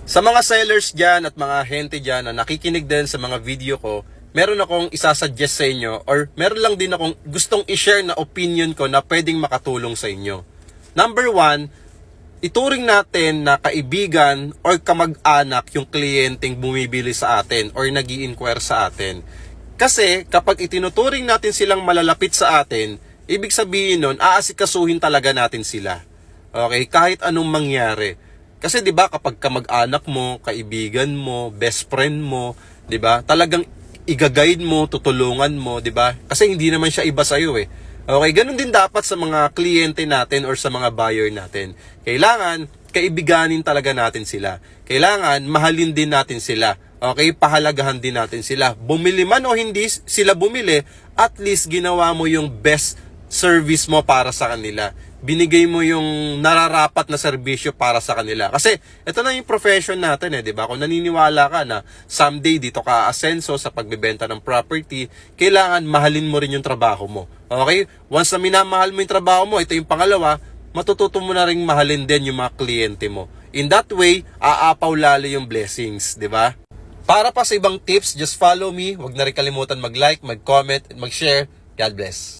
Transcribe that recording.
Sa mga sellers dyan at mga hente dyan na nakikinig din sa mga video ko, meron akong isasuggest sa inyo or meron lang din akong gustong i-share na opinion ko na pwedeng makatulong sa inyo. Number one, ituring natin na kaibigan or kamag-anak yung kliyenteng bumibili sa atin or nag-i-inquire sa atin. Kasi kapag itinuturing natin silang malalapit sa atin, ibig sabihin nun, aasikasuhin talaga natin sila. Okay? Kahit anong mangyari. Kasi 'di ba kapag kamag-anak mo, kaibigan mo, best friend mo, 'di ba? Talagang i-guide mo, tutulungan mo, 'di ba? Kasi hindi naman siya iba sa iyo eh. Okay, ganun din dapat sa mga kliyente natin or sa mga buyer natin. Kailangan kaibiganin talaga natin sila. Kailangan mahalin din natin sila. Okay, pahalagahan din natin sila. Bumili man o hindi sila bumili, at least ginawa mo yung best service mo para sa kanila. Binigay mo yung nararapat na serbisyo para sa kanila. Kasi ito na yung profession natin eh, 'di ba? Kung naniniwala ka na someday dito ka aasenso sa pagbebenta ng property, kailangan mahalin mo rin yung trabaho mo. Okay? Once na minamahal mo yung trabaho mo, ito yung pangalawa, matututo mo na ring mahalin din yung mga kliyente mo. In that way, aapaw lalo yung blessings, 'di ba? Para pa sa ibang tips, just follow me. Huwag na rin kalimutan mag-like, mag-comment, and mag-share. God bless.